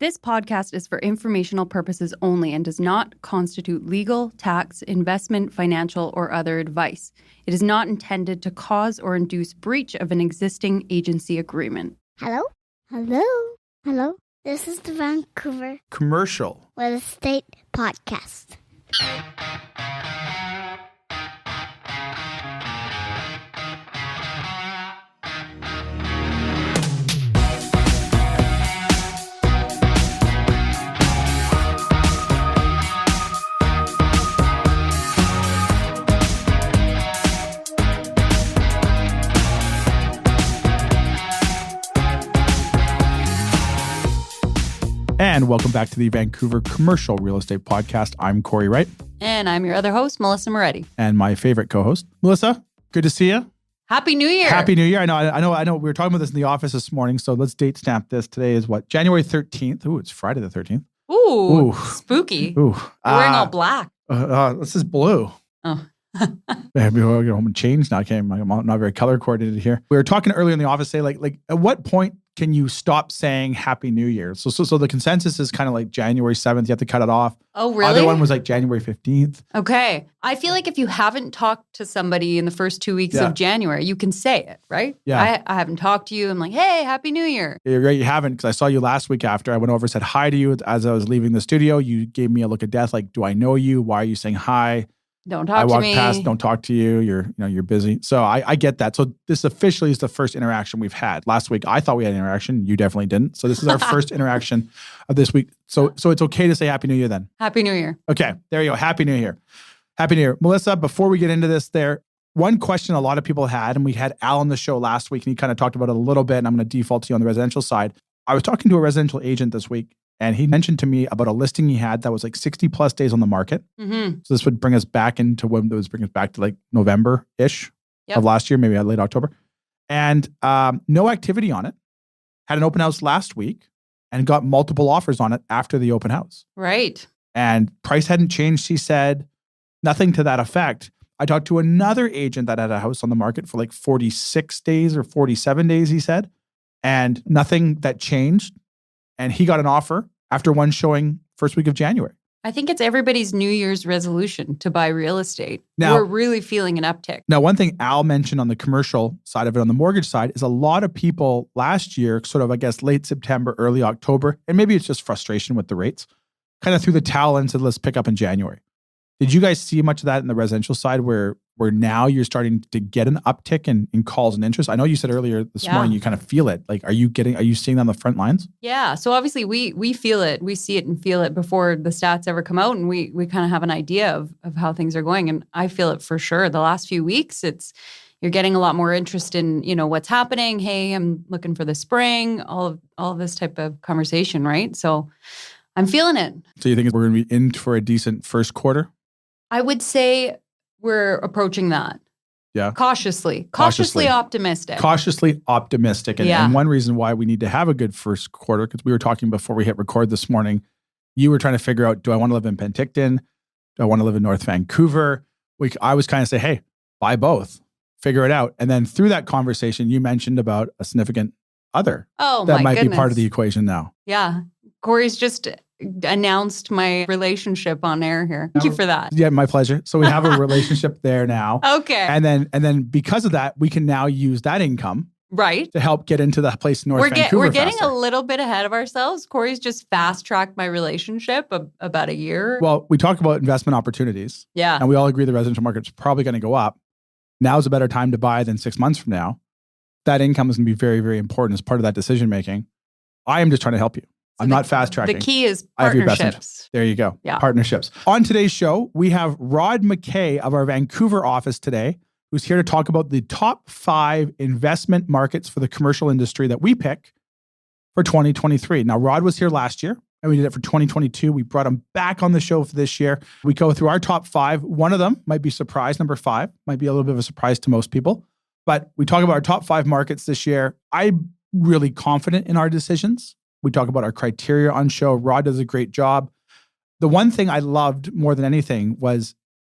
This podcast is for informational purposes only and does not constitute legal, tax, investment, financial, or other advice. It is not intended to cause or induce breach of an existing agency agreement. Hello? Hello? Hello? This is the Vancouver Commercial Real Estate Podcast. And welcome back to the Vancouver Commercial Real Estate Podcast. I'm Cory Wright. And I'm your other host, Melisa Moretti. And my favorite co-host, Melisa. Good to see you. Happy New Year. Happy New Year. I know. We were talking about this in the office this morning, so let's date stamp this. Today is what? January 13th. Ooh, it's Friday the 13th. Ooh. Spooky. Ooh. You're wearing all black. This is blue. Oh. Maybe we'll get home and change now. I'm not very color coordinated here. We were talking earlier in the office, say like at what point can you stop saying Happy New Year? So the consensus is kind of like January 7th. You have to cut it off. Oh, really? Other one was like January 15th. Okay. I feel like if you haven't talked to somebody in the first 2 weeks of January, you can say it, right? Yeah. I haven't talked to you. I'm like, hey, Happy New Year. You're right, you haven't, because I saw you last week after I went over and said hi to you as I was leaving the studio. You gave me a look of death, like, do I know you? Why are you saying hi? Don't talk to me. I walked past, don't talk to you. You're busy. So I get that. So this officially is the first interaction we've had. Last week, I thought we had an interaction. You definitely didn't. So this is our first interaction of this week. So it's okay to say Happy New Year then. Happy New Year. Okay, there you go. Happy New Year. Happy New Year. Melisa, before we get into this one question a lot of people had, and we had Al on the show last week, and he kind of talked about it a little bit, and I'm going to default to you on the residential side. I was talking to a residential agent this week, and he mentioned to me about a listing he had that was like 60 plus days on the market. Mm-hmm. So this would bring us back into when it was bring us back to like November-ish of last year, maybe late October. And no activity on it. Had an open house last week and got multiple offers on it after the open house. Right. And price hadn't changed, he said. Nothing to that effect. I talked to another agent that had a house on the market for like 46 days or 47 days, he said. And nothing that changed. And he got an offer after one showing first week of January. I think it's everybody's New Year's resolution to buy real estate. Now, we're really feeling an uptick. Now, one thing Al mentioned on the commercial side of it, on the mortgage side, is a lot of people last year, sort of, I guess, late September, early October, and maybe it's just frustration with the rates, kind of threw the towel in and said, let's pick up in January. Did you guys see much of that in the residential side where now you're starting to get an uptick in calls and interest? I know you said earlier this morning you kind of feel it. Like, are you seeing that on the front lines? Yeah. So obviously we feel it. We see it and feel it before the stats ever come out, and we kind of have an idea of how things are going. And I feel it for sure. The last few weeks, you're getting a lot more interest in, what's happening. Hey, I'm looking for the spring, all of this type of conversation, right? So I'm feeling it. So you think we're going to be in for a decent first quarter? I would say we're approaching that. Yeah. Cautiously optimistic. Cautiously optimistic. And one reason why we need to have a good first quarter, because we were talking before we hit record this morning, you were trying to figure out, do I want to live in Penticton? Do I want to live in North Vancouver? I was kind of say, hey, buy both, figure it out. And then through that conversation, you mentioned about a significant other that might be part of the equation now. Yeah. Cory's just announced my relationship on air here. Thank you for that. Yeah, my pleasure. So we have a relationship there now. Okay. And then because of that, we can now use that income to help get into that place in North Vancouver. We're getting a little bit ahead of ourselves. Cory's just fast-tracked my relationship about a year. Well, we talk about investment opportunities. Yeah. And we all agree the residential market's probably going to go up. Now's a better time to buy than 6 months from now. That income is going to be very, very important as part of that decision-making. I am just trying to help you. I'm not fast-tracking. The key is partnerships. There you go. Yeah. Partnerships. On today's show, we have Rod MacKay of our Vancouver office today, who's here to talk about the top 5 investment markets for the commercial industry that we pick for 2023. Now, Rod was here last year, and we did it for 2022. We brought him back on the show for this year. We go through our top 5. One of them might be surprise, number 5. Might be a little bit of a surprise to most people. But we talk about our top 5 markets this year. I'm really confident in our decisions. We talk about our criteria on show. Rod does a great job. The one thing I loved more than anything was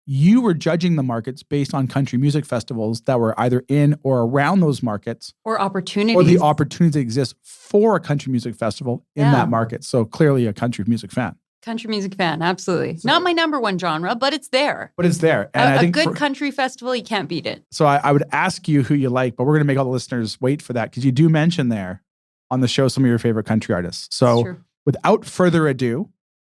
you were judging the markets based on country music festivals that were either in or around those markets, Or opportunities. or the opportunities that exist for a country music festival in that market. So clearly a country music fan. Country music fan, absolutely. Not my number one genre, but it's there. But it's there. And I A think good country festival, you can't beat it. So I would ask you who you like, but we're going to make all the listeners wait for that because you do mention there on the show some of your favorite country artists. So without further ado,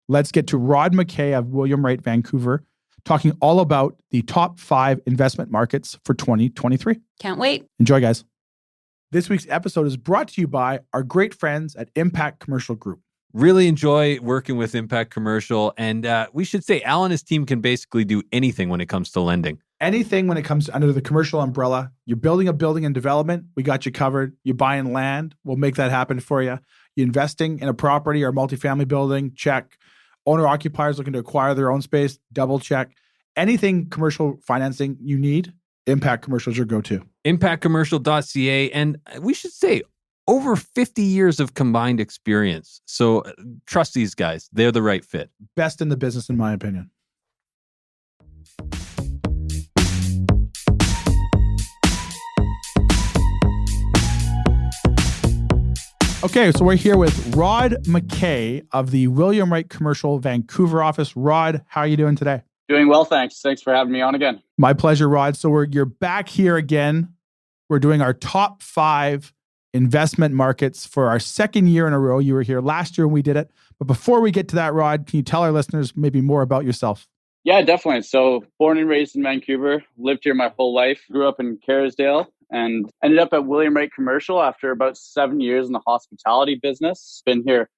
let's get to Rod MacKay of William Wright, Vancouver, talking all about the top 5 investment markets for 2023. Can't wait. Enjoy, guys. This week's episode is brought to you by our great friends at Impact Commercial Group. Really enjoy working with Impact Commercial. And we should say Al and his team can basically do anything when it comes to lending. Anything when it comes under the commercial umbrella. You're building a building in development, we got you covered. You're buying land, we'll make that happen for you. You're investing in a property or multifamily building, check. Owner-occupiers looking to acquire their own space, double check. Anything commercial financing you need, Impact Commercial is your go-to. ImpactCommercial.ca. And we should say, over 50 years of combined experience. So trust these guys. They're the right fit. Best in the business, in my opinion. Okay, so we're here with Rod MacKay of the William Wright Commercial Vancouver office. Rod, how are you doing today? Doing well, thanks. Thanks for having me on again. My pleasure, Rod. So you're back here again. We're doing our top 5 investment markets for our second year in a row. You were here last year when we did it. But before we get to that, Rod, can you tell our listeners maybe more about yourself? Yeah, definitely. So born and raised in Vancouver, lived here my whole life, grew up in Kerrisdale, and ended up at William Wright Commercial after about 7 years in the hospitality business. Been here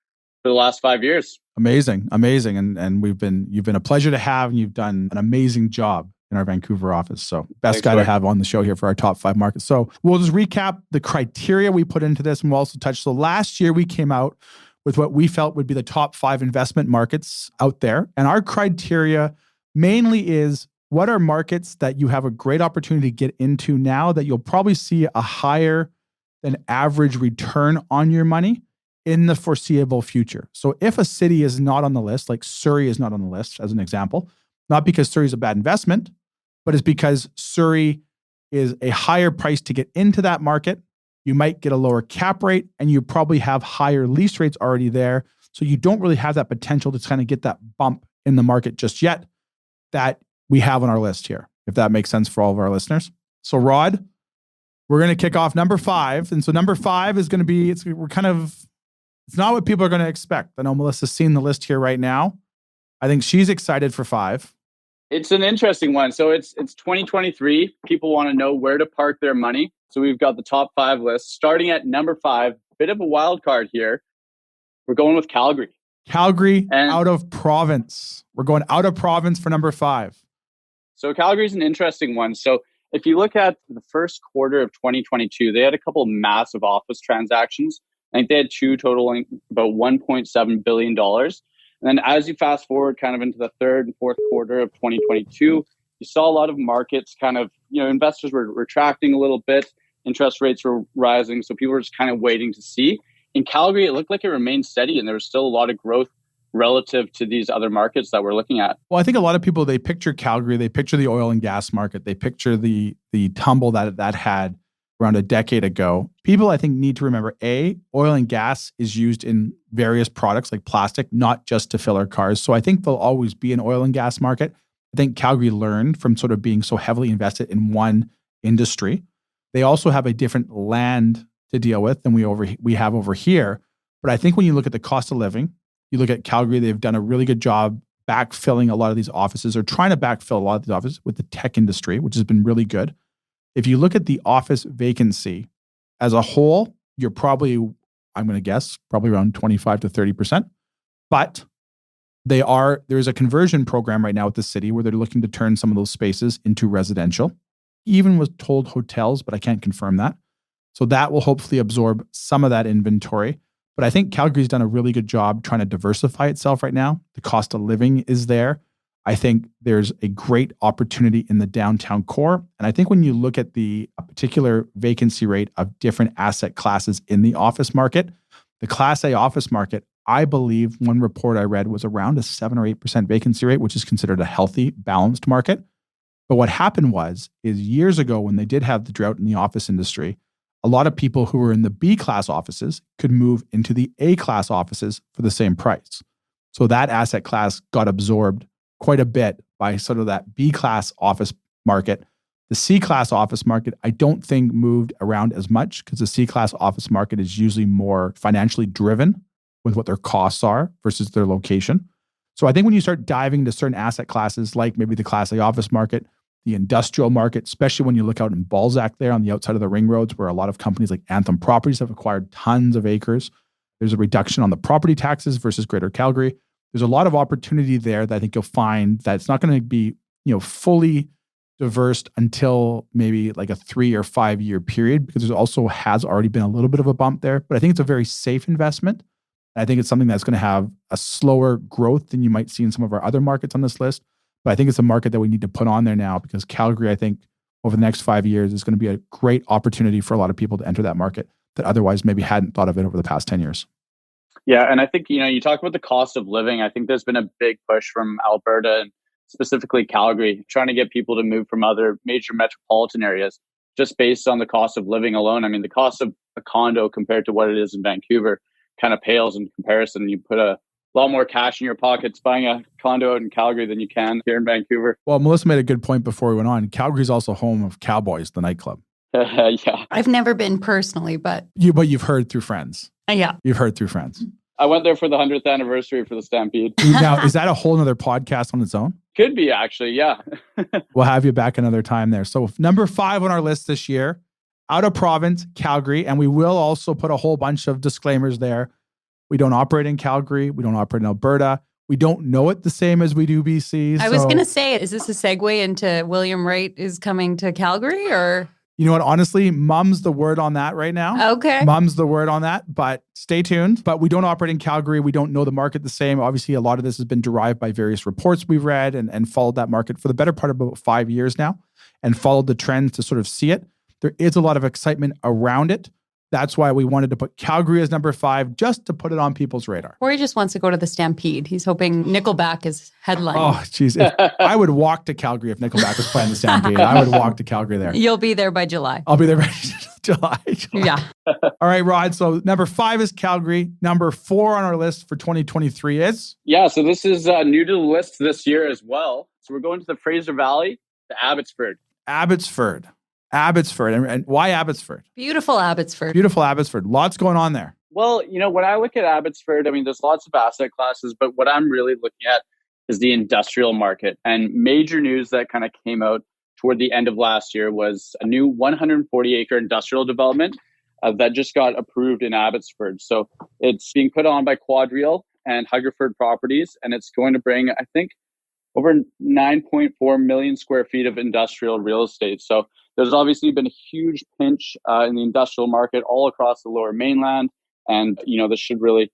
for the last 5 years. Amazing. And you've been a pleasure to have, and you've done an amazing job in our Vancouver office. So best guy to have on the show here for our top 5 markets. So we'll just recap the criteria we put into this, and we'll also touch. So last year we came out with what we felt would be the top 5 investment markets out there. And our criteria mainly is, what are markets that you have a great opportunity to get into now that you'll probably see a higher than average return on your money in the foreseeable future? So if a city is not on the list, like Surrey is not on the list as an example, not because Surrey is a bad investment, but it's because Surrey is a higher price to get into that market. You might get a lower cap rate, and you probably have higher lease rates already there. So you don't really have that potential to kind of get that bump in the market just yet that we have on our list here, if that makes sense for all of our listeners. So Rod, we're going to kick off number 5. And so number 5 is going to be, it's not what people are going to expect. I know Melissa's seen the list here right now. I think she's excited for 5. It's an interesting one. So it's 2023. People want to know where to park their money. So we've got the top 5 list. Starting at number 5, bit of a wild card here. We're going with Calgary. Calgary, out of province. We're going out of province for number 5. So Calgary's an interesting one. So if you look at the first quarter of 2022, they had a couple of massive office transactions. I think they had 2 totaling about $1.7 billion. And then as you fast forward kind of into the third and fourth quarter of 2022, you saw a lot of markets kind of, investors were retracting a little bit. Interest rates were rising. So people were just kind of waiting to see. In Calgary, it looked like it remained steady, and there was still a lot of growth relative to these other markets that we're looking at. Well, I think a lot of people, they picture Calgary, they picture the oil and gas market, they picture the tumble that had around a decade ago. People, I think, need to remember, oil and gas is used in various products like plastic, not just to fill our cars. So I think there'll always be an oil and gas market. I think Calgary learned from sort of being so heavily invested in one industry. They also have a different land to deal with than we have over here. But I think when you look at the cost of living, you look at Calgary, they've done a really good job backfilling a lot of these offices, or trying to backfill a lot of these offices with the tech industry, which has been really good. If you look at the office vacancy as a whole, you're probably, I'm going to guess, probably around 25 to 30%. But there's a conversion program right now with the city where they're looking to turn some of those spaces into residential. Even was told hotels, but I can't confirm that. So that will hopefully absorb some of that inventory. But I think Calgary's done a really good job trying to diversify itself right now. The cost of living is there. I think there's a great opportunity in the downtown core. And I think when you look at the particular vacancy rate of different asset classes in the office market, the Class A office market I believe one report I read was around a 7 or 8% vacancy rate, which is considered a healthy, balanced market. But what happened is years ago when they did have the drought in the office industry, a lot of people who were in the B-class offices could move into the A-class offices for the same price. So that asset class got absorbed quite a bit by sort of that B-class office market. The C-class office market, I don't think moved around as much because the C-class office market is usually more financially driven with what their costs are versus their location. So I think when you start diving into certain asset classes, like maybe the Class A office market, the industrial market, especially when you look out in Balzac there on the outside of the ring roads, where a lot of companies like Anthem Properties have acquired tons of acres. There's a reduction on the property taxes versus Greater Calgary. There's a lot of opportunity there that I think you'll find that it's not going to be, fully diverse until maybe like a 3 or 5 year period, because there also has already been a little bit of a bump there. But I think it's a very safe investment. I think it's something that's going to have a slower growth than you might see in some of our other markets on this list. But I think it's a market that we need to put on there now, because Calgary, I think, over the next 5 years is going to be a great opportunity for a lot of people to enter that market that otherwise maybe hadn't thought of it over the past 10 years. Yeah, and I think, you talk about the cost of living. I think there's been a big push from Alberta and specifically Calgary, trying to get people to move from other major metropolitan areas just based on the cost of living alone. I mean, the cost of a condo compared to what it is in Vancouver kind of pales in comparison. You put a lot more cash in your pockets buying a condo out in Calgary than you can here in Vancouver. Well, Melissa made a good point before we went on. Calgary's also home of Cowboys, the nightclub. Yeah. I've never been personally, but You've heard through friends. Yeah. You've heard through friends. I went there for the 100th anniversary for the Stampede. Now, is that a whole nother podcast on its own? Could be, actually, yeah. We'll have you back another time there. So number 5 on our list this year, out of province, Calgary. And we will also put a whole bunch of disclaimers there. We don't operate in Calgary. We don't operate in Alberta. We don't know it the same as we do BC. I was going to say, is this a segue into William Wright is coming to Calgary, or? You know what? Honestly, mum's the word on that right now. Okay. Mum's the word on that, but stay tuned. But we don't operate in Calgary. We don't know the market the same. Obviously, a lot of this has been derived by various reports we've read and followed that market for the better part of about 5 years now and followed the trends to sort of see it. There is a lot of excitement around it. That's why we wanted to put Calgary as number 5, just to put it on people's radar. Cory just wants to go to the Stampede. He's hoping Nickelback is headlining. Oh, geez. I would walk to Calgary if Nickelback was playing the Stampede. I would walk to Calgary there. You'll be there by July. I'll be there by July. Yeah. All right, Rod. So number 5 is Calgary. Number 4 on our list for 2023 is? Yeah, so this is new to the list this year as well. So we're going to the Fraser Valley, to Abbotsford. Abbotsford. And why Abbotsford? Beautiful Abbotsford. Beautiful Abbotsford. Lots going on there. Well, when I look at Abbotsford, I mean, there's lots of asset classes, but what I'm really looking at is the industrial market. And major news that kind of came out toward the end of last year was a new 140-acre industrial development that just got approved in Abbotsford. So it's being put on by Quadreal and Huggerford Properties, and it's going to bring, I think, over 9.4 million square feet of industrial real estate. So there's obviously been a huge pinch in the industrial market all across the Lower Mainland. And, this should really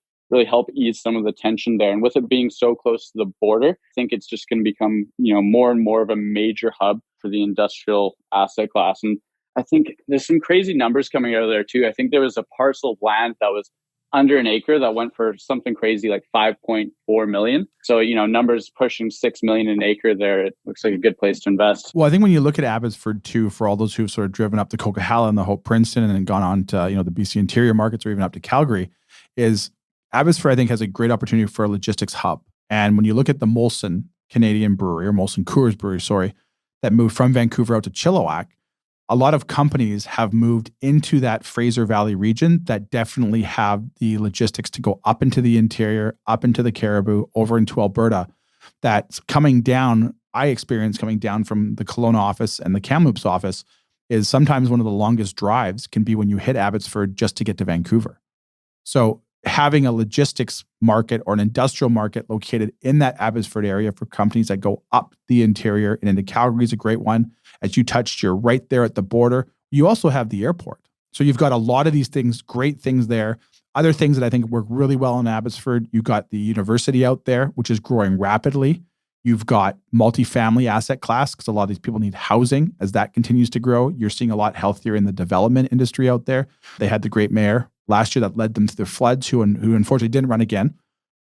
help ease some of the tension there. And with it being so close to the border, I think it's just going to become, more and more of a major hub for the industrial asset class. And I think there's some crazy numbers coming out of there too. I think there was a parcel of land that was under an acre that went for something crazy like 5.4 million. So, numbers pushing 6 million an acre there. It looks like a good place to invest. Well, I think when you look at Abbotsford too, for all those who've sort of driven up to Coquihalla and the Hope Princeton and then gone on to, the BC interior markets or even up to Calgary, is Abbotsford, I think, has a great opportunity for a logistics hub. And when you look at the Molson Canadian brewery, or Molson Coors brewery, that moved from Vancouver out to Chilliwack, a lot of companies have moved into that Fraser Valley region that definitely have the logistics to go up into the interior, up into the Caribou, over into Alberta. That's coming down, I experience coming down from the Kelowna office and the Kamloops office, is sometimes one of the longest drives can be when you hit Abbotsford just to get to Vancouver. So having a logistics market or an industrial market located in that Abbotsford area for companies that go up the interior and into Calgary is a great one. As you touched, you're right there at the border. You also have the airport. So you've got a lot of these things, great things there. Other things that I think work really well in Abbotsford, you've got the university out there, which is growing rapidly. You've got multifamily asset class because a lot of these people need housing. As that continues to grow, you're seeing a lot healthier in the development industry out there. They had the great mayor last year that led them to the floods, who unfortunately didn't run again.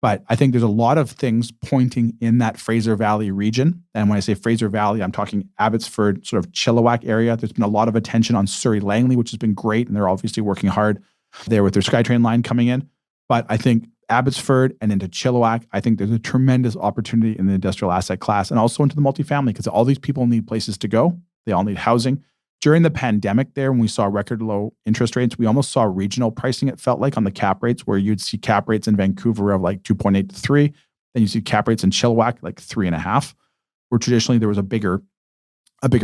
But I think there's a lot of things pointing in that Fraser Valley region. And when I say Fraser Valley, I'm talking Abbotsford, sort of Chilliwack area. There's been a lot of attention on Surrey Langley, which has been great. And they're obviously working hard there with their SkyTrain line coming in. But I think Abbotsford and into Chilliwack, I think there's a tremendous opportunity in the industrial asset class and also into the multifamily, because all these people need places to go. They all need housing. During the pandemic there, when we saw record low interest rates, we almost saw regional pricing, it felt like, on the cap rates, where you'd see cap rates in Vancouver of like 2.8 to 3. Then you see cap rates in Chilliwack like 3.5, where traditionally there was a bigger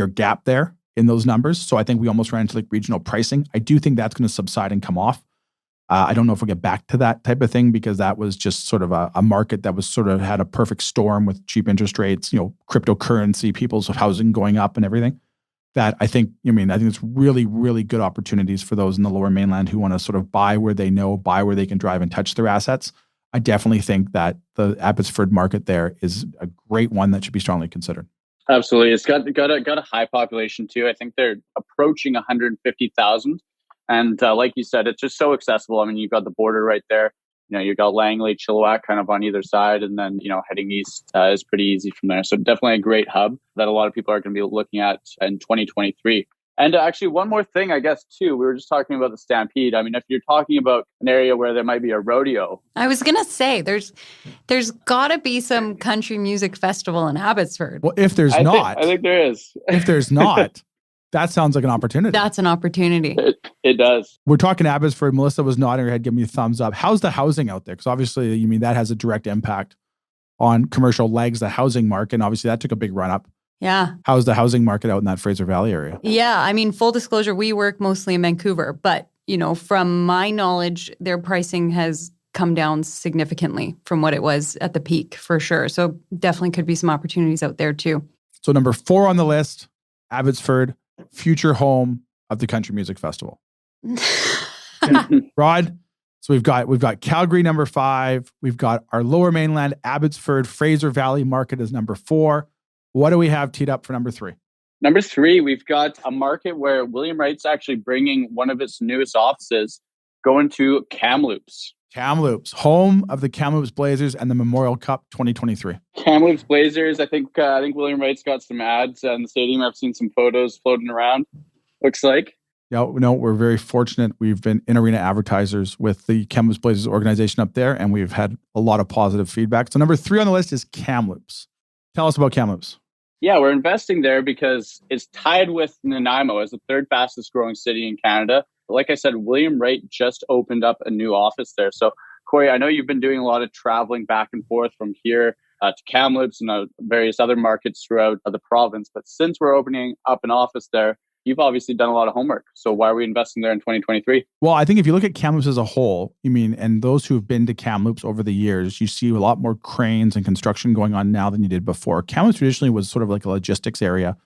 gap there in those numbers. So I think we almost ran into like regional pricing. I do think that's going to subside and come off. I don't know if we'll get back to that type of thing, because that was just sort of a market that was sort of had a perfect storm with cheap interest rates, cryptocurrency, people's housing going up and everything. That I think it's really, really good opportunities for those in the Lower Mainland who want to sort of buy where they know, buy where they can drive and touch their assets. I definitely think that the Abbotsford market there is a great one that should be strongly considered. Absolutely. It's got a high population too. I think they're approaching 150,000. And like you said, it's just so accessible. I mean, you've got the border right there. You've got Langley, Chilliwack kind of on either side. And then, heading east is pretty easy from there. So definitely a great hub that a lot of people are going to be looking at in 2023. And actually, one more thing, I guess, too, we were just talking about the Stampede. I mean, if you're talking about an area where there might be a rodeo. I was going to say, there's got to be some country music festival in Abbotsford. Well, if there's not. I think there is. If there's not, that sounds like an opportunity. That's an opportunity. It does. We're talking Abbotsford. Melissa was nodding her head, giving me a thumbs up. How's the housing out there? Because obviously, that has a direct impact on commercial legs, the housing market. And obviously, that took a big run up. Yeah. How's the housing market out in that Fraser Valley area? Yeah. I mean, full disclosure, we work mostly in Vancouver. But, from my knowledge, their pricing has come down significantly from what it was at the peak, for sure. So definitely could be some opportunities out there, too. So number 4 on the list, Abbotsford, future home of the Country Music Festival. Rod, so we've got Calgary number 5. We've got our Lower Mainland, Abbotsford, Fraser Valley market is number 4. What do we have teed up for number 3? Number 3, we've got a market where William Wright's actually bringing one of its newest offices, going to Kamloops. Kamloops, home of the Kamloops Blazers and the Memorial Cup 2023. Kamloops Blazers. I think William Wright's got some ads in the stadium. I've seen some photos floating around. Looks like. Yeah, we're very fortunate. We've been in-arena advertisers with the Kamloops Blazers organization up there, and we've had a lot of positive feedback. So number 3 on the list is Kamloops. Tell us about Kamloops. Yeah, we're investing there because it's tied with Nanaimo as the 3rd fastest growing city in Canada. Like I said, William Wright just opened up a new office there. So, Cory, I know you've been doing a lot of traveling back and forth from here to Kamloops and various other markets throughout the province. But since we're opening up an office there, you've obviously done a lot of homework. So why are we investing there in 2023? Well, I think if you look at Kamloops as a whole, and those who have been to Kamloops over the years, you see a lot more cranes and construction going on now than you did before. Kamloops traditionally was sort of like a logistics area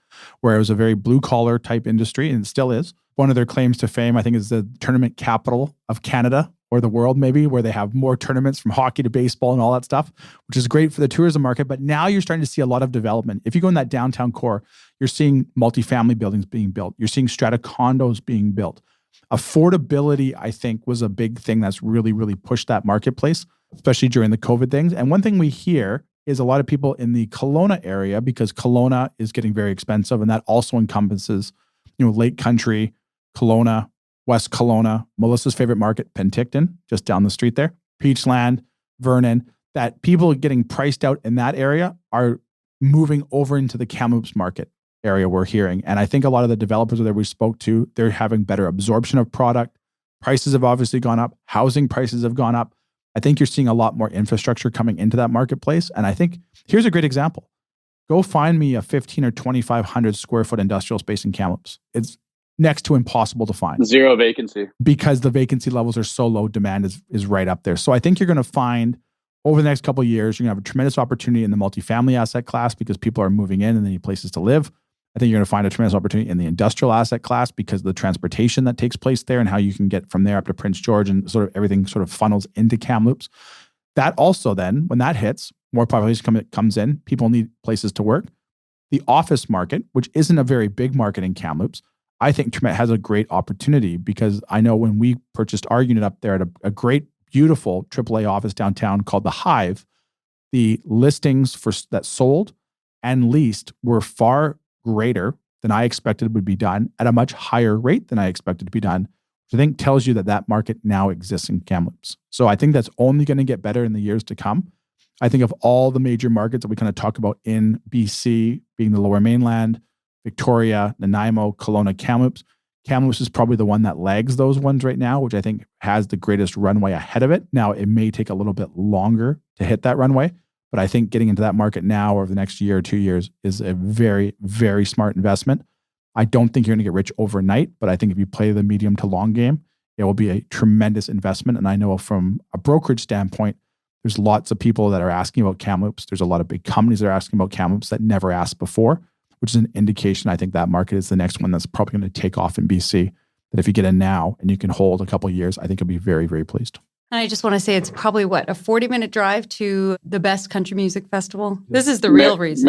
where it was a very blue collar type industry, and it still is. One of their claims to fame, I think, is the tournament capital of Canada or the world, maybe, where they have more tournaments from hockey to baseball and all that stuff, which is great for the tourism market. But now you're starting to see a lot of development. If you go in that downtown core, you're seeing multifamily buildings being built. You're seeing strata condos being built. Affordability, I think, was a big thing that's really, really pushed that marketplace, especially during the COVID things. And one thing we hear is a lot of people in the Kelowna area, because Kelowna is getting very expensive, and that also encompasses, Lake Country, Kelowna, West Kelowna, Melissa's favorite market, Penticton, just down the street there, Peachland, Vernon, that people getting priced out in that area are moving over into the Kamloops market area, we're hearing. And I think a lot of the developers that we spoke to, they're having better absorption of product. Prices have obviously gone up. Housing prices have gone up. I think you're seeing a lot more infrastructure coming into that marketplace. And I think here's a great example. Go find me a 15 or 2,500 square foot industrial space in Kamloops. It's next to impossible to find. 0 vacancy. Because the vacancy levels are so low, demand is right up there. So I think you're going to find over the next couple of years, you're going to have a tremendous opportunity in the multifamily asset class because people are moving in and they need places to live. I think you're going to find a tremendous opportunity in the industrial asset class because of the transportation that takes place there and how you can get from there up to Prince George, and sort of everything sort of funnels into Kamloops. That also then, when that hits, more population comes in, people need places to work. The office market, which isn't a very big market in Kamloops, I think Tremont has a great opportunity because I know when we purchased our unit up there at a great, beautiful AAA office downtown called The Hive, the listings that sold and leased were far greater than I expected would be done at a much higher rate than I expected to be done, which I think tells you that that market now exists in Kamloops. So I think that's only going to get better in the years to come. I think of all the major markets that we kind of talk about in BC, being the Lower Mainland, Victoria, Nanaimo, Kelowna, Kamloops. Kamloops is probably the one that lags those ones right now, which I think has the greatest runway ahead of it. Now, it may take a little bit longer to hit that runway, but I think getting into that market now over the next year or 2 years is a very, very smart investment. I don't think you're going to get rich overnight, but I think if you play the medium to long game, it will be a tremendous investment. And I know from a brokerage standpoint, there's lots of people that are asking about Kamloops. There's a lot of big companies that are asking about Kamloops that never asked before, which is an indication I think that market is the next one that's probably going to take off in BC. That if you get in now and you can hold a couple of years, I think you'll be very, very pleased. And I just want to say it's probably a 40-minute drive to the best country music festival. This is the real reason.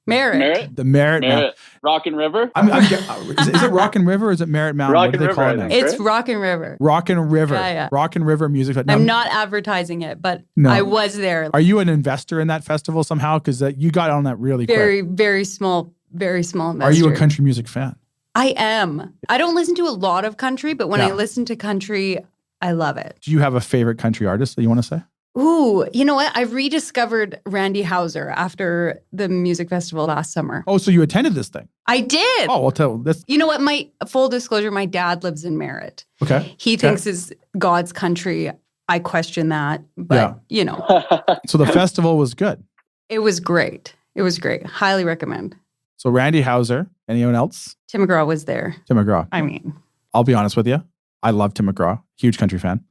Merritt. The Merritt. Rock and River. Is it Rock and River or is it Merritt Mountain? Rock what do and they River, call it now? It's Rock and River. Rock and River. Yeah. Rock and River music. I'm not advertising it, but No. I was there. Are you an investor in that festival somehow? Because you got on that really Very, quick. very small investor. Are you a country music fan? I am. I don't listen to a lot of country, but when Yeah. I listen to country, I love it. Do you have a favorite country artist that you want to say? Ooh, you know what? I rediscovered Randy Houser after the music festival last summer. Oh, so you attended this thing? I did. Oh, well, tell this. You know what? My full disclosure, my dad lives in Merritt. Okay. He thinks it's God's country. I question that, but you know, So the festival was good. it was great. It was great. Highly recommend. So Randy Houser. Anyone else? Tim McGraw was there. Tim McGraw. I mean, I'll be honest with you. I love Tim McGraw. Huge country fan.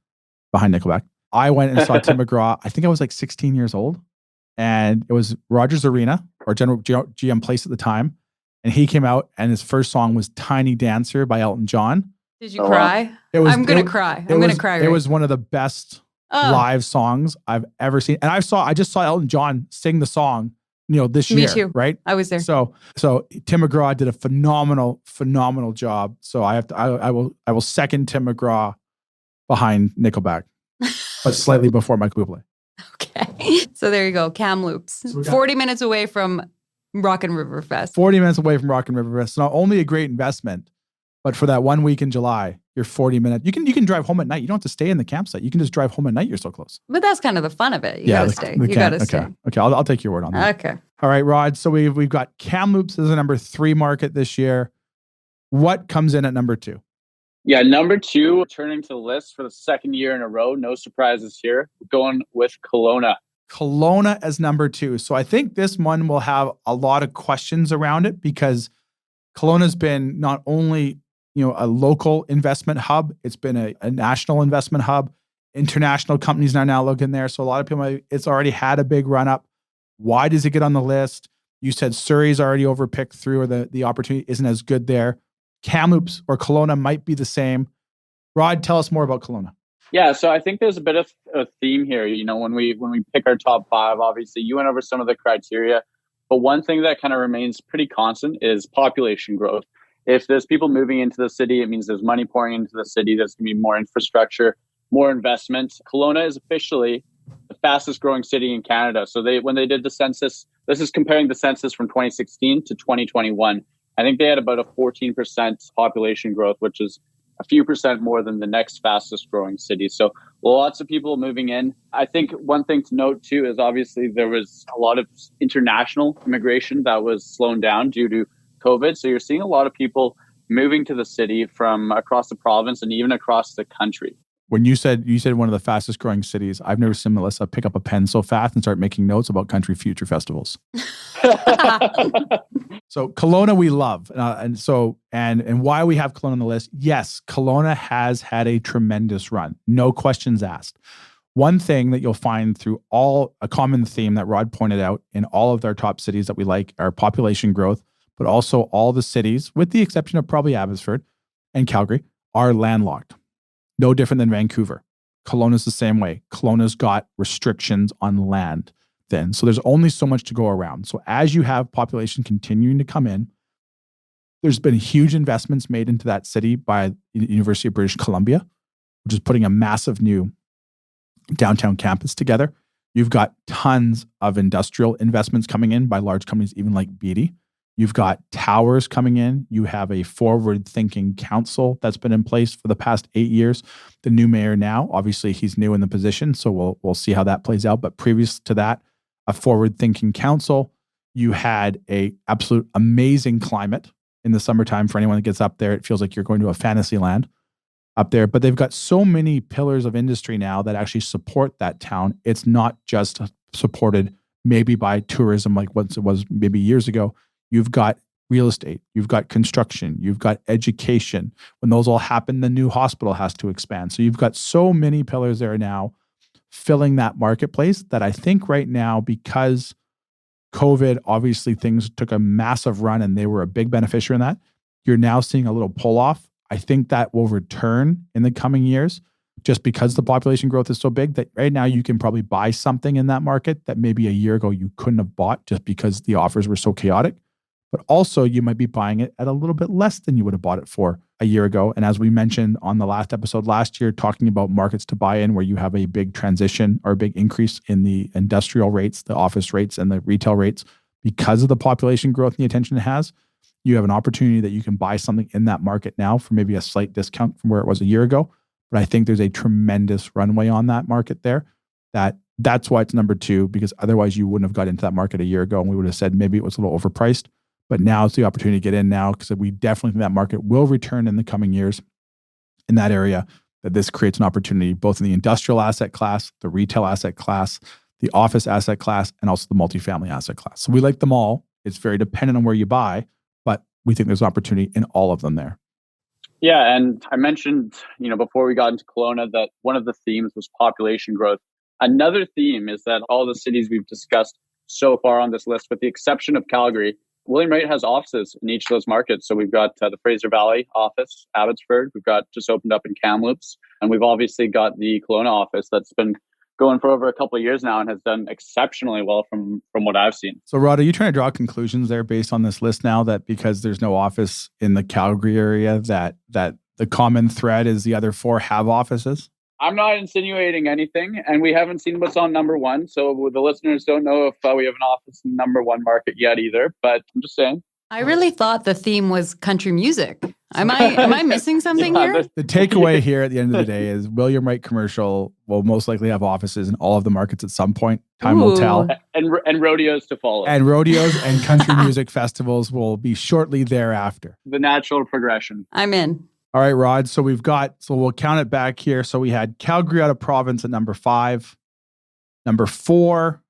Behind Nickelback. I went and saw Tim McGraw. I think I was like 16 years old. And it was Rogers Arena or General GM Place at the time. And he came out and his first song was Tiny Dancer by Elton John. did you cry? I'm going to cry. I'm going to cry. It was one of the best live songs I've ever seen. And I just saw Elton John sing the song, this year. Me too. Right? I was there. So Tim McGraw did a phenomenal job. So I will second Tim McGraw behind Nickelback, but slightly before Michael Bublé. Okay. So there you go. Kamloops. 40 minutes away from Rock and River Fest. 40 minutes away from Rock and River Fest. Not only a great investment, but for that 1 week in July, you're 40 minutes. You can drive home at night. You don't have to stay in the campsite. You can just drive home at night. You're so close. But that's kind of the fun of it. You got to stay. You got to stay. Okay. I'll take your word on that. Okay. All right, Rod. So we've got Kamloops as a number 3 market this year. What comes in at number 2? Yeah, number 2, turning to the list for the second year in a row. No surprises here. Going with Kelowna. Kelowna as number 2. So I think this one will have a lot of questions around it because Kelowna's been not only a local investment hub, it's been a national investment hub. International companies are now looking there. So a lot of people, it's already had a big run up. Why does it get on the list? You said Surrey's already overpicked through, or the opportunity isn't as good there. Kamloops or Kelowna might be the same. Rod, tell us more about Kelowna. Yeah, so I think there's a bit of a theme here. When we pick our top 5, obviously you went over some of the criteria, but one thing that kind of remains pretty constant is population growth. If there's people moving into the city, it means there's money pouring into the city. There's going to be more infrastructure, more investment. Kelowna is officially the fastest growing city in Canada. So when they did the census, this is comparing the census from 2016 to 2021. I think they had about a 14% population growth, which is a few percent more than the next fastest growing city. So lots of people moving in. I think one thing to note too is obviously there was a lot of international immigration that was slowed down due to COVID. So you're seeing a lot of people moving to the city from across the province and even across the country. When you said one of the fastest growing cities, I've never seen Melissa pick up a pen so fast and start making notes about country future festivals. So Kelowna we love. And why we have Kelowna on the list. Yes, Kelowna has had a tremendous run. No questions asked. One thing that you'll find through a common theme that Rod pointed out in all of our top cities that we like are population growth, but also all the cities, with the exception of probably Abbotsford and Calgary, are landlocked. No different than Vancouver. Kelowna's the same way. Kelowna's got restrictions on land then. So there's only so much to go around. So as you have population continuing to come in, There's been huge investments made into that city by the University of British Columbia, which is putting a massive new downtown campus together. You've got tons of industrial investments coming in by large companies, even like Beatty. You've got towers coming in. You have a forward-thinking council that's been in place for the past 8 years. The new mayor now, obviously he's new in the position, so we'll see how that plays out. But previous to that, a forward-thinking council. You had a absolute amazing climate in the summertime. For anyone that gets up there, it feels like you're going to a fantasy land up there. But they've got so many pillars of industry now that actually support that town. It's not just supported maybe by tourism like what it was maybe years ago. You've got real estate, you've got construction, you've got education. When those all happen, the new hospital has to expand. So you've got so many pillars there now filling that marketplace that I think right now, because COVID, obviously things took a massive run and they were a big beneficiary in that, you're now seeing a little pull off. I think that will return in the coming years just because the population growth is so big that right now you can probably buy something in that market that maybe a year ago you couldn't have bought just because the offers were so chaotic. But also you might be buying it at a little bit less than you would have bought it for a year ago. And as we mentioned on the last episode last year, talking about markets to buy in where you have a big transition or a big increase in the industrial rates, the office rates, and the retail rates because of the population growth and the attention it has, you have an opportunity that you can buy something in that market now for maybe a slight discount from where it was a year ago. But I think there's a tremendous runway on that market there. That's why it's number 2, because otherwise you wouldn't have got into that market a year ago and we would have said maybe it was a little overpriced. But now it's the opportunity to get in now because we definitely think that market will return in the coming years in that area, that this creates an opportunity both in the industrial asset class, the retail asset class, the office asset class, and also the multifamily asset class. So we like them all. It's very dependent on where you buy, but we think there's opportunity in all of them there. Yeah, and I mentioned, before we got into Kelowna that one of the themes was population growth. Another theme is that all the cities we've discussed so far on this list, with the exception of Calgary, William Wright has offices in each of those markets. So we've got the Fraser Valley office, Abbotsford. We've got just opened up in Kamloops. And we've obviously got the Kelowna office that's been going for over a couple of years now and has done exceptionally well from what I've seen. So Rod, are you trying to draw conclusions there based on this list now that because there's no office in the Calgary area that the common thread is the other 4 have offices? I'm not insinuating anything, and we haven't seen what's on number 1. So the listeners don't know if we have an office in number 1 market yet either, but I'm just saying. I really thought the theme was country music. Am I missing something here? The takeaway here at the end of the day is William Wright Commercial will most likely have offices in all of the markets at some point. Time will tell. And rodeos to follow. And rodeos and country music festivals will be shortly thereafter. The natural progression. I'm in. All right, Rod. So we'll count it back here. So we had Calgary out of province at number 5. Number 4,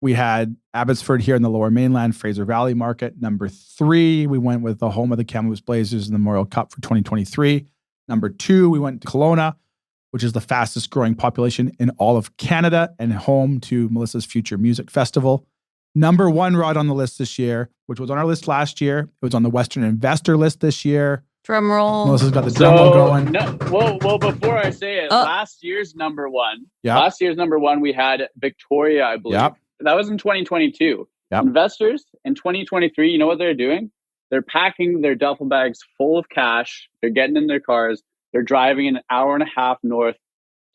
we had Abbotsford here in the Lower Mainland, Fraser Valley market. Number 3, we went with the home of the Kamloops Blazers in the Memorial Cup for 2023. Number 2, we went to Kelowna, which is the fastest growing population in all of Canada and home to Melisa's Future Music Festival. Number 1, Rod, on the list this year, which was on our list last year. It was on the Western Investor list this year. Drum roll. Melissa's got the drum roll going. Well, before I say it, last year's number 1, we had Victoria, I believe. Yep. That was in 2022. Yep. Investors in 2023, you know what they're doing? They're packing their duffel bags full of cash. They're getting in their cars. They're driving an hour and a half north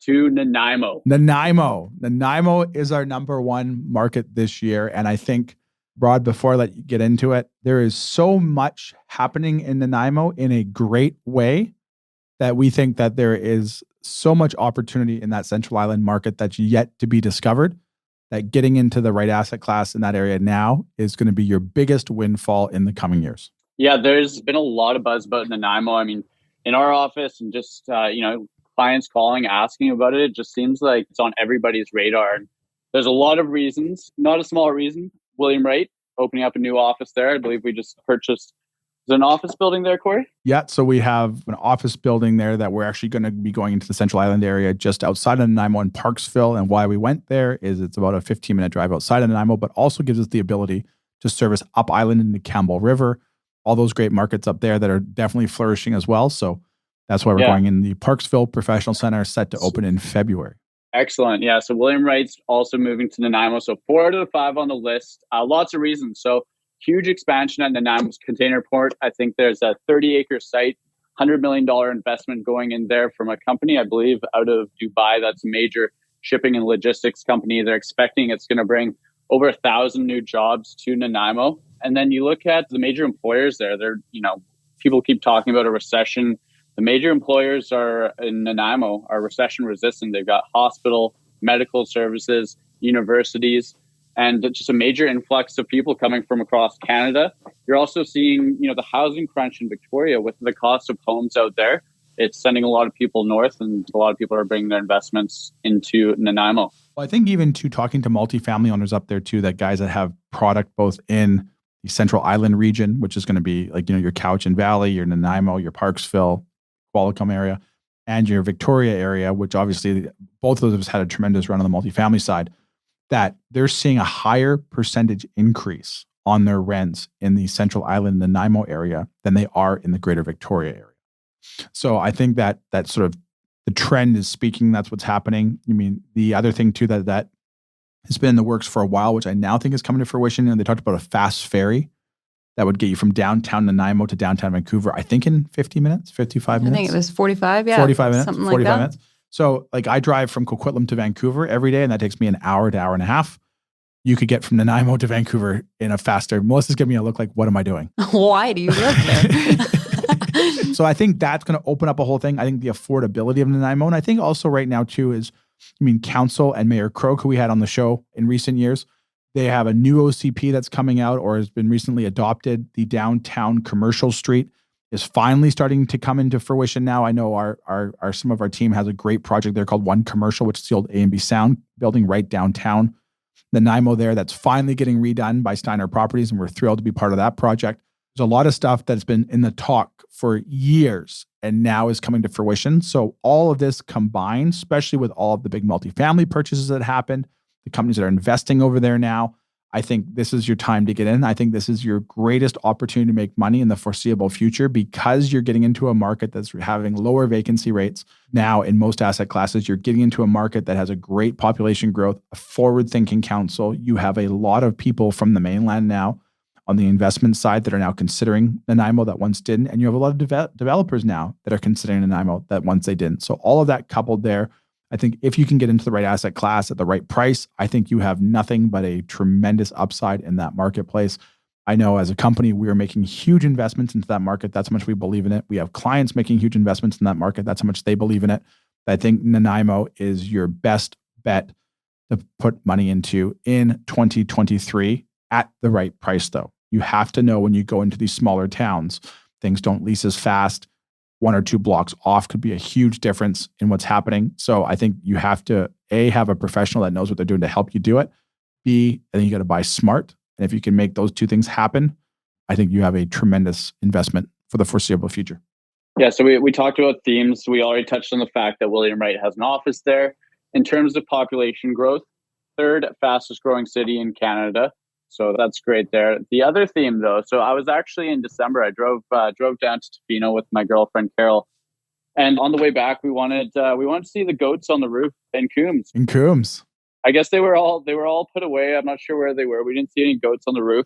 to Nanaimo. Nanaimo is our number 1 market this year. And I think, Rod, before I let you get into it, there is so much happening in Nanaimo in a great way that we think that there is so much opportunity in that Central Island market that's yet to be discovered, that getting into the right asset class in that area now is going to be your biggest windfall in the coming years. Yeah, there's been a lot of buzz about Nanaimo. I mean, in our office and just, clients calling, asking about it, it just seems like it's on everybody's radar. And there's a lot of reasons, not a small reason. William Wright opening up a new office there. I believe we just purchased. Is there an office building there, Cory? Yeah, so we have an office building there that we're actually going to be going into the Central Island area just outside of Nanaimo in Parksville. And why we went there is it's about a 15-minute drive outside of Nanaimo, but also gives us the ability to service up island into Campbell River, all those great markets up there that are definitely flourishing as well. So that's why we're going in the Parksville Professional Center, set to open in February. Excellent. Yeah. So William Wright's also moving to Nanaimo. So 4 out of the 5 on the list. Lots of reasons. So huge expansion at Nanaimo's container port. I think there's a 30-acre site, $100 million investment going in there from a company, I believe, out of Dubai. That's a major shipping and logistics company. They're expecting it's going to bring over 1,000 new jobs to Nanaimo. And then you look at the major employers there. People keep talking about a recession. The major employers are in Nanaimo are recession resistant. They've got hospital, medical services, universities, and just a major influx of people coming from across Canada. You're also seeing, the housing crunch in Victoria with the cost of homes out there. It's sending a lot of people north, and a lot of people are bringing their investments into Nanaimo. Well, I think even talking to multifamily owners up there too, that guys that have product both in the Central Island region, which is going to be like, your Cowichan Valley, your Nanaimo, your Parksville, Qualicum area, and your Victoria area, which obviously both of those had a tremendous run on the multifamily side, that they're seeing a higher percentage increase on their rents in the Central Island, Nanaimo area than they are in the Greater Victoria area. So I think that sort of the trend is speaking. That's what's happening. I mean, the other thing too that has been in the works for a while, which I now think is coming to fruition, and they talked about a fast ferry that would get you from downtown Nanaimo to downtown Vancouver, I think in 50 minutes, 55 minutes. I think it was 45, yeah. 45 minutes, something 45 like that. minutes. So like I drive from Coquitlam to Vancouver every day, and that takes me an hour to hour and a half. You could get from Nanaimo to Vancouver in a faster. Melissa's giving me a look like, what am I doing? Why do you live there? So I think that's going to open up a whole thing. I think the affordability of Nanaimo, and I think also right now too is, Council and Mayor Croak, who we had on the show in recent years, they have a new OCP that's coming out or has been recently adopted. The downtown commercial street is finally starting to come into fruition now. I know our some of our team has a great project there called One Commercial, which is the old A&B Sound building right downtown Nanaimo there. That's finally getting redone by Steiner Properties, and we're thrilled to be part of that project. There's a lot of stuff that's been in the talk for years and now is coming to fruition. So all of this combined, especially with all of the big multifamily purchases that happened, the companies that are investing over there now, I think this is your time to get in. I think this is your greatest opportunity to make money in the foreseeable future because you're getting into a market that's having lower vacancy rates. Now in most asset classes, you're getting into a market that has a great population growth, a forward-thinking council. You have a lot of people from the mainland now on the investment side that are now considering Nanaimo that once didn't. And you have a lot of developers now that are considering Nanaimo that once they didn't. So all of that coupled there, I think if you can get into the right asset class at the right price, I think you have nothing but a tremendous upside in that marketplace. I know as a company, we are making huge investments into that market. That's how much we believe in it. We have clients making huge investments in that market. That's how much they believe in it. I think Nanaimo is your best bet to put money into in 2023 at the right price though. You have to know when you go into these smaller towns, things don't lease as fast. 1 or 2 blocks off could be a huge difference in what's happening. So I think you have to, A, have a professional that knows what they're doing to help you do it. B, I think you got to buy smart. And if you can make those 2 things happen, I think you have a tremendous investment for the foreseeable future. Yeah, so we talked about themes. We already touched on the fact that William Wright has an office there. In terms of population growth, 3rd fastest growing city in Canada. So that's great there. The other theme, though, so I was actually in December. I drove down to Tofino with my girlfriend Carol, and on the way back, we wanted to see the goats on the roof in Coombs. In Coombs, I guess they were all put away. I'm not sure where they were. We didn't see any goats on the roof.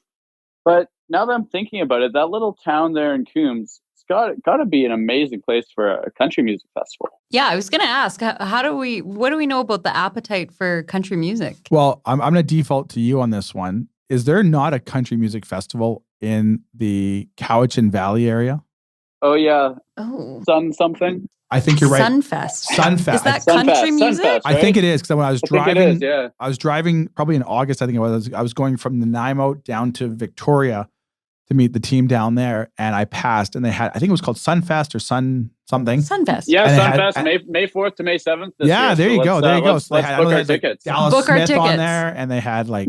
But now that I'm thinking about it, that little town there in Coombs, it's got to be an amazing place for a country music festival. Yeah, I was going to ask, what do we know about the appetite for country music? Well, I'm going to default to you on this one. Is there not a country music festival in the Cowichan Valley area? Oh, yeah. Oh. Sun something? I think you're right. Sunfest. Sunfest. Is that country music? Sunfest, right? I think it is because when I was driving, yeah. I was driving probably in August. I think it was. I was going from Nanaimo down to Victoria to meet the team down there, and I passed, and they had. I think it was called Sunfest or Sun something. Sunfest. Yeah, and Sunfest, May 4th to May 7th. Yeah, there you go. There you go. So let's book our tickets. Dallas Book our Smith on tickets. there, and they had like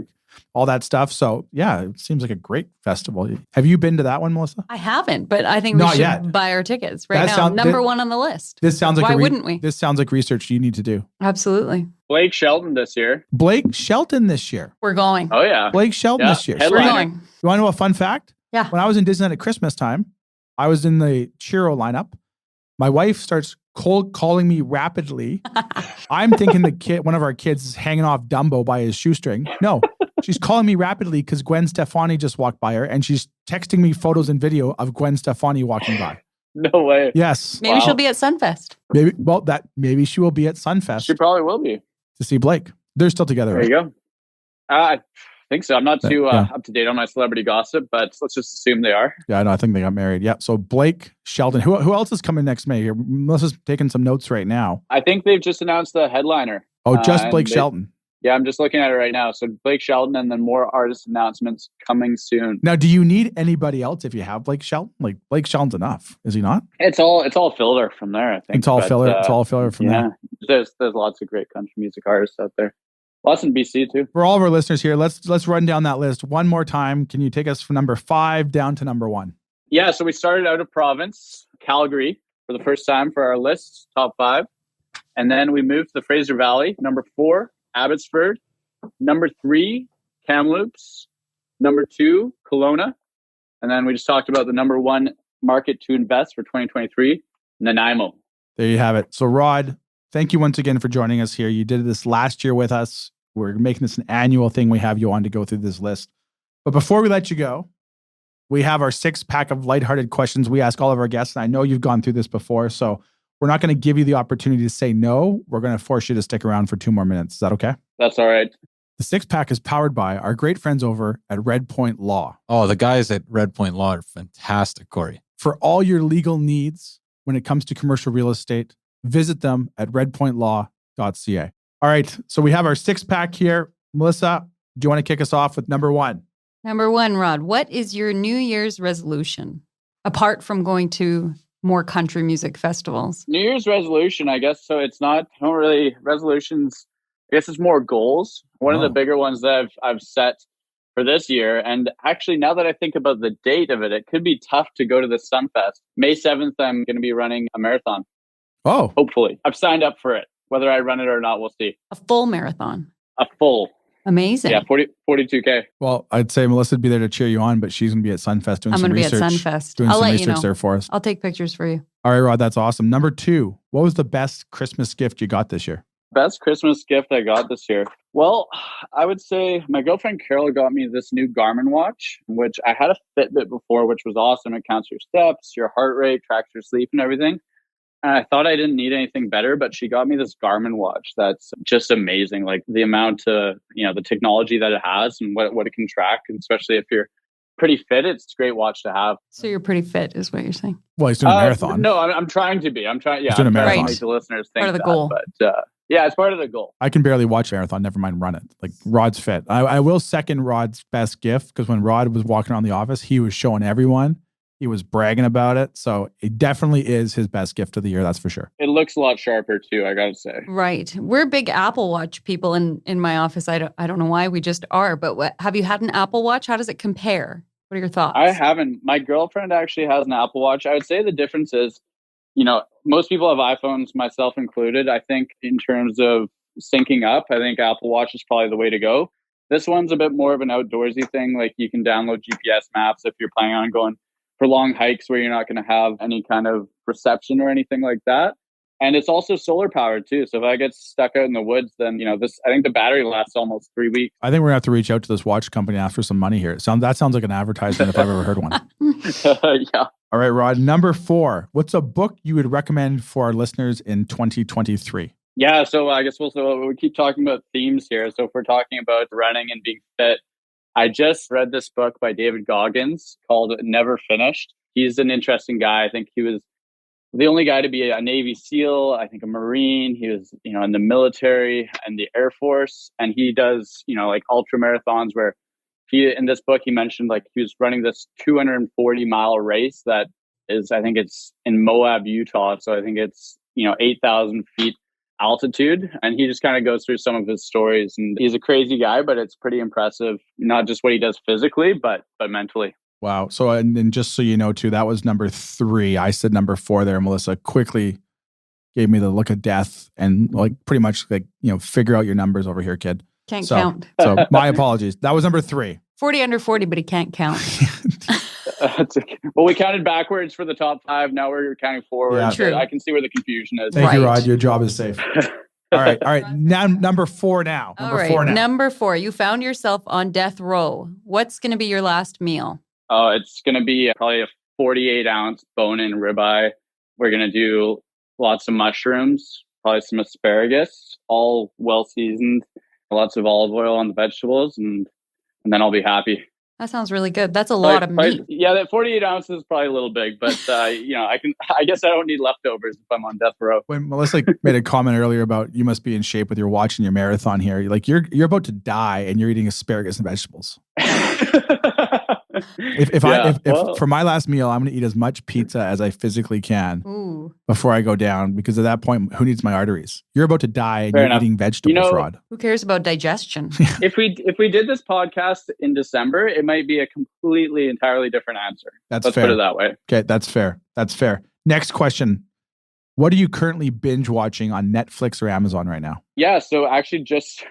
all that stuff. So yeah, it seems like a great festival. Have you been to that one, Melissa? I haven't, but I think we Not should yet. buy our tickets right now. Number 1 on the list. This sounds like Why wouldn't we? This sounds like research you need to do. Absolutely. Blake Shelton this year. Blake Shelton this year. We're going. Oh, yeah. Blake Shelton Yeah, this year. We're headliner. going. You want to know a fun fact? Yeah. When I was in Disneyland at Christmas time, I was in the Chiro lineup. My wife starts cold calling me rapidly. I'm thinking one of our kids is hanging off Dumbo by his shoestring. No, She's calling me rapidly because Gwen Stefani just walked by her, and she's texting me photos and video of Gwen Stefani walking by. No way. Yes. Maybe she'll be at Sunfest. Maybe she will be at Sunfest She probably will be. to see Blake. They're still together, There right? you go. I think so. I'm not too Yeah. up to date on my celebrity gossip, but let's just assume they are. Yeah, no, I think they got married. Yeah. So Blake, Sheldon. Who else is coming next May? Here, Melissa's taking some notes right now. I think they've just announced the headliner. Oh, just and Blake Shelton. Yeah, I'm just looking at it right now. So Blake Shelton, and then more artist announcements coming soon. Now, do you need anybody else if you have Blake Shelton? Like Blake Shelton's enough, is he not? It's all filler from there, I think. It's all But, filler. It's all filler from there. There's lots of great country music artists out there. Lots in BC too. For all of our listeners here, let's run down that list one more time. Can you take us from number 5 down to number 1? Yeah, so we started out of province, Calgary, for the first time for our list, top 5. And then we moved to the Fraser Valley, number 4, Abbotsford. Number 3, Kamloops. Number 2, Kelowna. And then we just talked about the number 1 market to invest for 2023, Nanaimo. There you have it. So Rod, thank you once again for joining us here. You did this last year with us. We're making this an annual thing. We have you on to go through this list. But before we let you go, we have our 6-pack of lighthearted questions we ask all of our guests. And I know you've gone through this before, so we're not going to give you the opportunity to say no. We're going to force you to stick around for 2 more minutes. Is that okay? That's all right. The 6-pack is powered by our great friends over at Red Point Law. Oh, the guys at Red Point Law are fantastic, Cory. For all your legal needs when it comes to commercial real estate, visit them at redpointlaw.ca. All right, so we have our 6-pack here. Melissa, do you want to kick us off with number 1? Number 1, Rod, what is your New Year's resolution? Apart from going to more country music festivals. New Year's resolution, I guess. So it's not really resolutions. I guess it's more goals. One of the bigger ones that I've set for this year. And actually, now that I think about the date of it, it could be tough to go to the Sunfest. May 7th, I'm going to be running a marathon. Oh. Hopefully. I've signed up for it. Whether I run it or not, we'll see. A full marathon. A full. Amazing. Yeah, 42K. Well, I'd say Melissa would be there to cheer you on, but she's going to be at Sunfest doing some research. I'm going to be at Sunfest. Doing I'll some let research you know. there for us. I'll take pictures for you. All right, Rod, that's awesome. Number 2, what was the best Christmas gift you got this year? Best Christmas gift I got this year. Well, I would say my girlfriend Carol got me this new Garmin watch, which I had a Fitbit before, which was awesome. It counts your steps, your heart rate, tracks your sleep and everything. And I thought I didn't need anything better, but she got me this Garmin watch that's just amazing. Like the amount of, the technology that it has and what it can track, and especially if you're pretty fit, it's a great watch to have. So you're pretty fit is what you're saying. Well, he's doing a marathon. No, I'm trying to be. I'm trying. Yeah, He's doing a I'm trying marathon. to make the listeners think Part of the that, goal. But yeah, it's part of the goal. I can barely watch a marathon, never mind run it. Like Rod's fit. I will second Rod's best gift because when Rod was walking around the office, he was showing everyone. He was bragging about it. So it definitely is his best gift of the year. That's for sure. It looks a lot sharper too, I gotta say. Right. We're big Apple Watch people in my office. I don't know why, we just are. But have you had an Apple Watch? How does it compare? What are your thoughts? I haven't. My girlfriend actually has an Apple Watch. I would say the difference is, most people have iPhones, myself included. I think in terms of syncing up, I think Apple Watch is probably the way to go. This one's a bit more of an outdoorsy thing. Like you can download GPS maps if you're planning on going for long hikes where you're not going to have any kind of reception or anything like that. And it's also solar powered too. So if I get stuck out in the woods, then, I think the battery lasts almost 3 weeks. I think we're going to have to reach out to this watch company and ask for some money here. That sounds like an advertisement if I've ever heard one. Yeah. All right, Rod. Number 4, what's a book you would recommend for our listeners in 2023? Yeah. So I guess we keep talking about themes here. So if we're talking about running and being fit, I just read this book by David Goggins called Never Finished. He's an interesting guy. I think he was the only guy to be a Navy SEAL, I think a Marine. He was, in the military and the Air Force. And he does, like ultra marathons where in this book, he mentioned like he was running this 240-mile race that is, I think it's in Moab, Utah. So I think it's, 8,000 feet altitude. And he just kind of goes through some of his stories. And he's a crazy guy, but it's pretty impressive, not just what he does physically, but mentally. Wow. So, and just so you know, too, that was number 3. I said number 4 there. Melissa quickly gave me the look of death and like pretty much like, figure out your numbers over here, kid. Can't count. So my apologies. That was number 3. 40 under 40, but he can't count. Well, we counted backwards for the top 5. Now we're counting forward. Yeah. True. I can see where the confusion is. Thank you, Right. Rod. Your job is safe. All right. Now, number 4 now. All right. Number 4, you found yourself on death row. What's going to be your last meal? Oh, it's going to be probably a 48-ounce bone-in ribeye. We're going to do lots of mushrooms, probably some asparagus, all well-seasoned, lots of olive oil on the vegetables, and then I'll be happy. That sounds really good. That's a lot of meat. Yeah, that 48 ounces is probably a little big, but I guess I don't need leftovers if I'm on death row. When Melissa made a comment earlier about you must be in shape with your watch and your marathon here, like you're about to die and you're eating asparagus and vegetables. If for my last meal, I'm going to eat as much pizza as I physically can before I go down, because at that point, who needs my arteries? You're about to die and you're eating vegetables, Rod. Who cares about digestion? If we did this podcast in December, it might be a completely entirely different answer. Let's fair. Put it that way. Okay, that's fair. Next question. What are you currently binge watching on Netflix or Amazon right now? Yeah, so actually just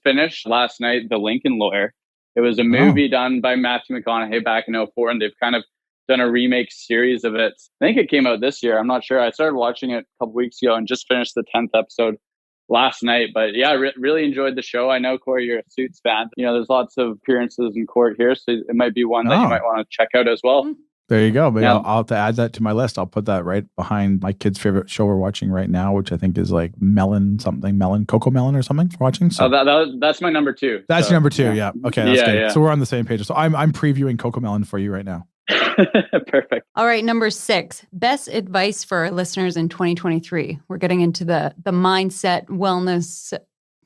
finished last night, The Lincoln Lawyer. It was a movie done by Matthew McConaughey back in 2004, and they've kind of done a remake series of it. I think it came out this year. I'm not sure. I started watching it a couple weeks ago and just finished the 10th episode last night. But yeah, really enjoyed the show. I know, Cory, you're a Suits fan. There's lots of appearances in court here, so it might be one that you might want to check out as well. There you go. But I'll have to add that to my list. I'll put that right behind my kid's favorite show we're watching right now, which I think is like Coco Melon or something we're watching. So that's my number 2. That's your number 2. Yeah. Okay. That's good. Yeah. So we're on the same page. So I'm previewing Coco Melon for you right now. Perfect. All right. Number 6, best advice for our listeners in 2023. We're getting into the mindset wellness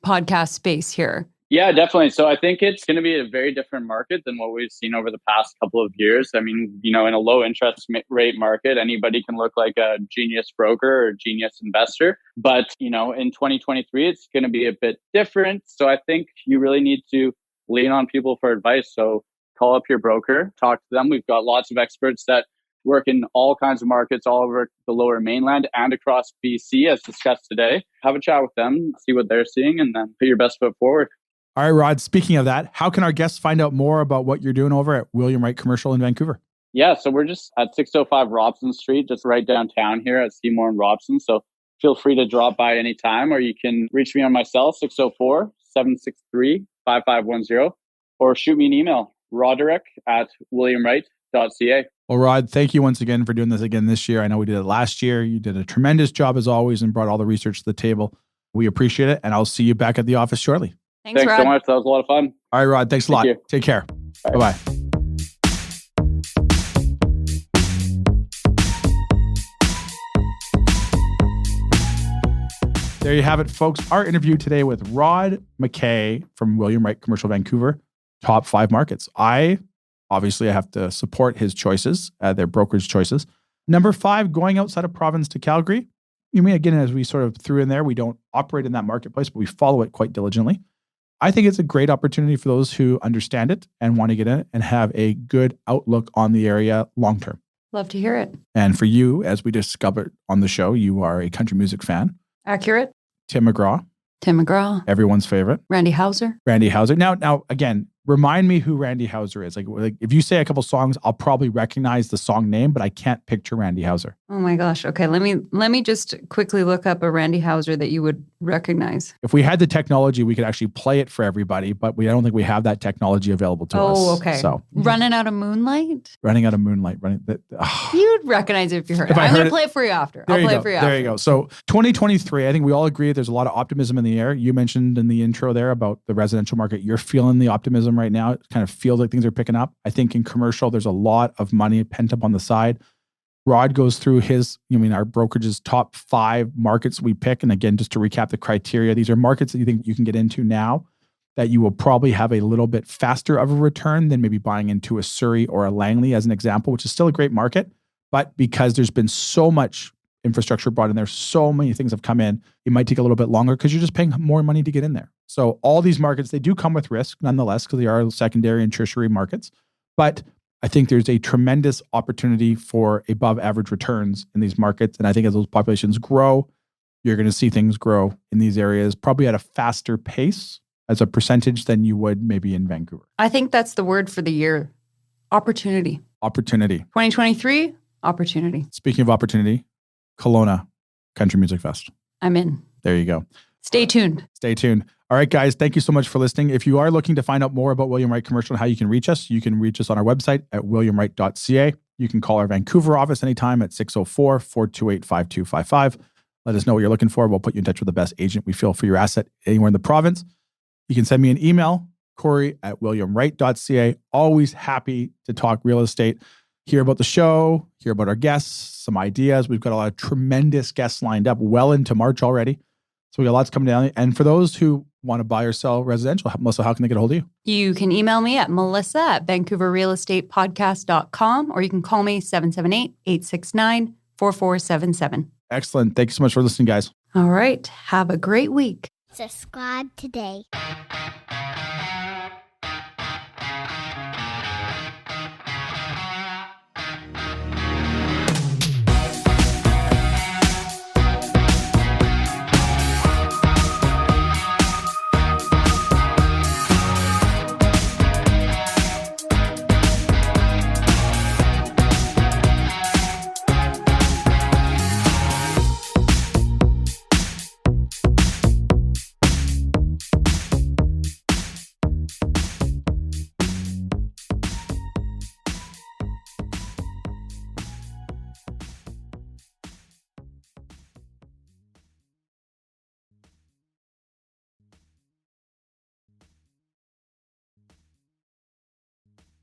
podcast space here. Yeah, definitely. So I think it's going to be a very different market than what we've seen over the past couple of years. I mean, in a low interest rate market, anybody can look like a genius broker or genius investor. But, in 2023, it's going to be a bit different. So I think you really need to lean on people for advice. So call up your broker, talk to them. We've got lots of experts that work in all kinds of markets all over the Lower Mainland and across BC, as discussed today. Have a chat with them, see what they're seeing, and then put your best foot forward. All right, Rod, speaking of that, how can our guests find out more about what you're doing over at William Wright Commercial in Vancouver? Yeah, so we're just at 605 Robson Street, just right downtown here at Seymour and Robson. So feel free to drop by anytime, or you can reach me on my cell, 604-763-5510, or shoot me an email, roderick@williamwright.ca. Well, Rod, thank you once again for doing this again this year. I know we did it last year. You did a tremendous job as always and brought all the research to the table. We appreciate it, and I'll see you back at the office shortly. Thanks Rod. So much. That was a lot of fun. All right, Rod. Thanks a lot. You. Take care. Bye-bye. There you have it, folks. Our interview today with Rod MacKay from William Wright Commercial Vancouver, top 5 markets. I have to support his choices, their brokerage choices. Number 5, going outside of province to Calgary. Again, as we sort of threw in there, we don't operate in that marketplace, but we follow it quite diligently. I think it's a great opportunity for those who understand it and want to get in it and have a good outlook on the area long term. Love to hear it. And for you, as we discovered on the show, you are a country music fan. Accurate. Tim McGraw. Everyone's favorite. Randy Houser. Now, again, remind me who Randy Houser is. Like if you say a couple songs, I'll probably recognize the song name, but I can't picture Randy Houser. Oh my gosh. Okay, let me just quickly look up a Randy Houser that you would recognize. If we had the technology, we could actually play it for everybody, but I don't think we have that technology available to us. Oh, okay. So Running Out of Moonlight. You'd recognize it if you heard it. I'm going to play it for you after. I'll play it for you after. There you go. So 2023, I think we all agree there's a lot of optimism in the air. You mentioned in the intro there about the residential market. You're feeling the optimism right now. It kind of feels like things are picking up. I think in commercial, there's a lot of money pent up on the side. Rod goes through our brokerage's top 5 markets we pick. And again, just to recap the criteria, these are markets that you think you can get into now that you will probably have a little bit faster of a return than maybe buying into a Surrey or a Langley as an example, which is still a great market. But because there's been so much infrastructure brought in there, so many things have come in, it might take a little bit longer because you're just paying more money to get in there. So all these markets, they do come with risk nonetheless because they are secondary and tertiary markets. But I think there's a tremendous opportunity for above average returns in these markets. And I think as those populations grow, you're going to see things grow in these areas probably at a faster pace as a percentage than you would maybe in Vancouver. I think that's the word for the year. Opportunity. 2023, opportunity. Speaking of opportunity, Kelowna Country Music Fest. I'm in. There you go. Stay tuned. Stay tuned. All right, guys, thank you so much for listening. If you are looking to find out more about William Wright Commercial and how you can reach us on our website at williamwright.ca. You can call our Vancouver office anytime at 604-428-5255. Let us know what you're looking for. We'll put you in touch with the best agent we feel for your asset anywhere in the province. You can send me an email, Cory@williamwright.ca. Always happy to talk real estate, hear about the show, hear about our guests, some ideas. We've got a lot of tremendous guests lined up well into March already. So we got lots coming down. And for those who want to buy or sell residential, Melissa, how can they get a hold of you? You can email me at melissa@vancouverrealestatepodcast.com, or you can call me 778-869-4477. Excellent. Thank you so much for listening, guys. All right. Have a great week. Subscribe today.